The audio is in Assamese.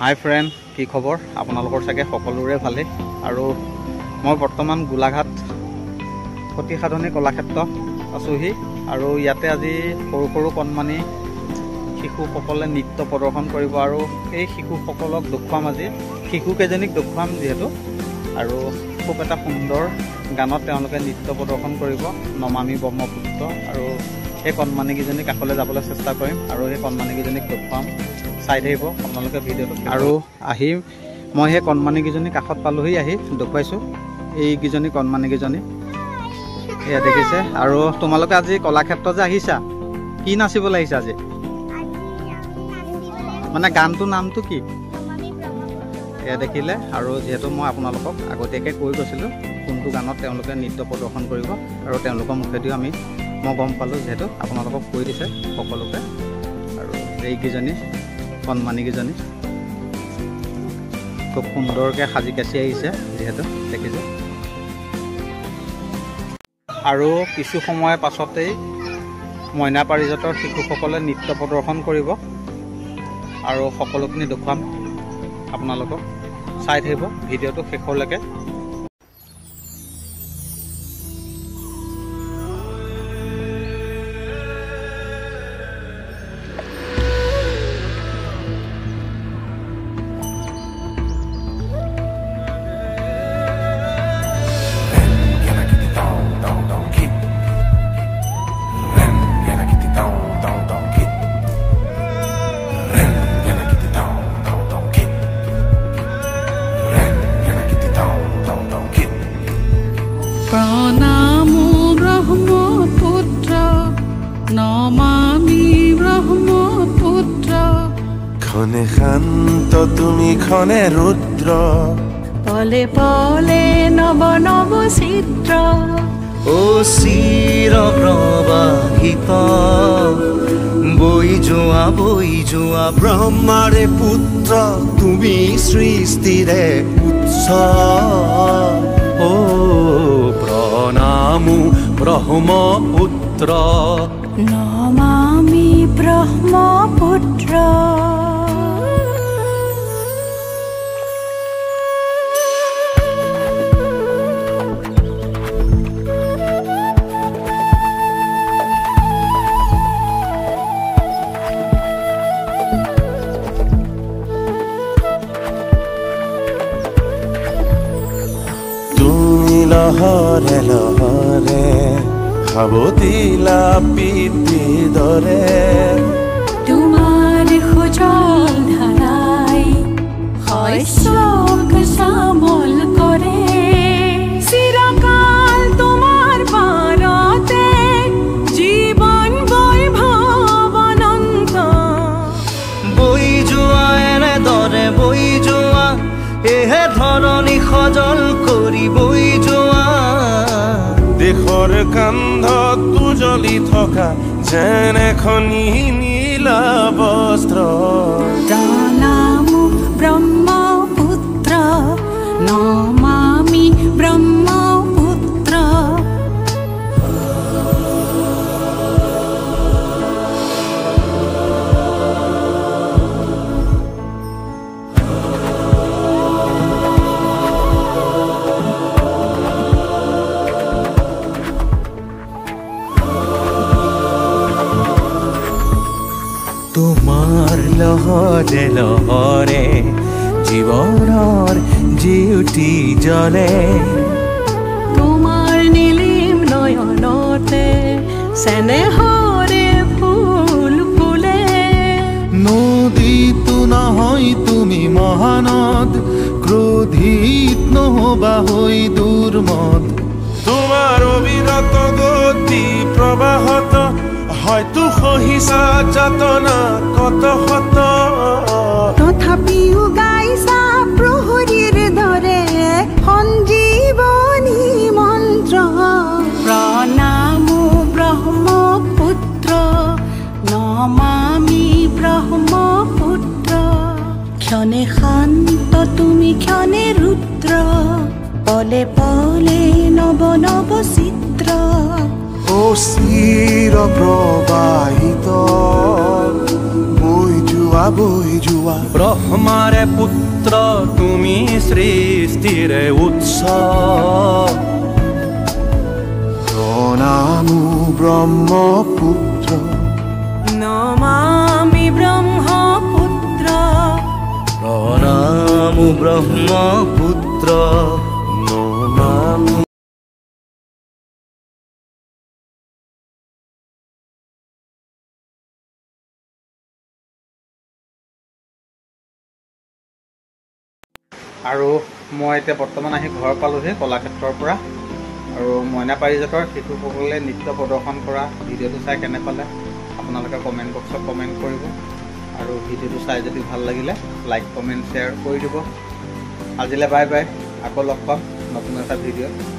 হাই ফ্ৰেণ্ড, কি খবৰ? আপোনালোকৰ চাগে সকলোৰে ভালে। আৰু মই বৰ্তমান গোলাঘাট সতী সাধনী কলাক্ষেত্ৰ আছোহি। আৰু ইয়াতে আজি সৰু সৰু কণমানি শিশুসকলে নৃত্য প্ৰদৰ্শন কৰিব। আৰু এই শিশুসকলক দেখুৱাম, আজি শিশুকেইজনীক দেখুৱাম যিহেতু। আৰু খুব এটা সুন্দৰ গানত তেওঁলোকে নৃত্য প্ৰদৰ্শন কৰিব, নমামি ব্ৰহ্মপুত্ৰ। আৰু সেই কণমানিকেইজনী কাষলৈ যাবলৈ চেষ্টা কৰিম আৰু সেই কণমানিকেইজনীক দেখুৱাম। চাই থাকিব আপোনালোকে ভিডিঅ'টো। আৰু আহি মই সেই কণমানিকেইজনী কাষত পালোহি, আহি দেখুৱাইছোঁ এইকেইজনী কণমানিকেইজনী। এয়া দেখিছে। আৰু তোমালোকে আজি কলাক্ষেত্ৰ যে আহিছা, কি নাচিবলৈ আহিছা আজি? মানে গানটোৰ নামটো কি? এয়া দেখিলে। আৰু যিহেতু মই আপোনালোকক আগতীয়াকৈ কৈ গৈছিলোঁ কোনটো গানত তেওঁলোকে নৃত্য প্ৰদৰ্শন কৰিব, আৰু তেওঁলোকৰ মুখেদিও মই গম পালোঁ, যিহেতু আপোনালোকক কৈ দিছে সকলোকে। আৰু এইকেইজনী কণমানিকেইজনী খুব সুন্দৰকৈ সাজি কাচি আহিছে, যিহেতু দেখিছোঁ। আৰু কিছু সময়ৰ পাছতেই মইনা পাৰিজাতৰ শিশুসকলে নৃত্য প্ৰদৰ্শন কৰিব, আৰু সকলোখিনি দেখুৱাম আপোনালোকক। চাই থাকিব ভিডিঅ'টো শেষলৈকে। প্ৰণামো ব্ৰহ্মপুত্ৰ, নমামি ব্ৰহ্মপুত্ৰ। ক্ষণে শান্ত তুমি ক্ষণে ৰুদ্ৰ, পলে পলে নৱ নৱ চিত্ৰ। ও চিৰ প্ৰবাহিত বৈ যোৱা ব্ৰহ্মাৰে পুত্ৰ তুমি সৃষ্টিৰে উৎস। ও প্ৰণামো ব্ৰহ্মপুত্ৰ, নমামি ব্ৰহ্মপুত্ৰ। তুমি লহৰে লহৰে সাৱতিলা পিতৃৰ দৰে, তোমাৰ সুজল ধাৰাই শস্যক শ্যামল কৰে। চিৰকাল তোমাৰ পাৰতে জীৱন বৈভৱ অনন্ত। বৈ যোৱা এনেদৰে বৈ যোৱা, এহে ধৰণী সজল কৰি বৈ যোৱা। দেশৰ কান্ধত উজলি থকা যেন এখনি নীলা বস্ত্ৰ। প্ৰণামো ব্ৰহ্মপুত্ৰ, নমামি ব্ৰহ্মপুত্ৰ। তোমাৰ লহৰে লহৰে জীৱনৰ জিউতি জ্বলে। তোমাৰ নীলিম নয়নতে চেনেহৰে ফুল ফুলে। নদীতো নহয় তুমি মহানদ, ক্ৰোধিত নহবা হৈ দুৰ্মদ। তোমাৰ অবিৰত গতি প্ৰবাহত হয়তো সহিছা যাতনা কত শত। তথাপিও গাইছা প্ৰহৰীৰ দৰে সঞ্জীৱনী মন্ত্ৰ। প্ৰণামো ব্ৰহ্মপুত্ৰ, নমামি ব্ৰহ্মপুত্ৰ। ক্ষণে শান্ত তুমি ক্ষণে ৰুদ্ৰ, পলে পলে নৱ নৱ চিত্ৰ। ও চিৰ প্ৰবাহিত বৈ যোৱা যোৱা বৈ যোৱা ব্ৰহ্মাৰে পুত্ৰ তুমি সৃষ্টিৰে উৎস প্ৰণামো ব্ৰহ্মপুত্ৰ নমামি ব্ৰহ্মপুত্ৰ প্ৰণামো ব্ৰহ্মপুত্ৰ নমামো আৰু মই এতিয়া বৰ্তমান আহি ঘৰ পালোহি কলাক্ষেত্ৰৰ পৰা আৰু মইনা পাৰিজাতৰ শিশুসকলে নৃত্য প্ৰদৰ্শন কৰা ভিডিঅ'টো চাই কেনে পালে আপোনালোকে কমেণ্ট বক্সত কমেণ্ট কৰিব আৰু ভিডিঅ'টো চাই যদি ভাল লাগিলে লাইক কমেণ্ট শ্বেয়াৰ কৰি দিব আজিলৈ বাই বাই আকৌ লগ পাম নতুন এটা ভিডিঅ'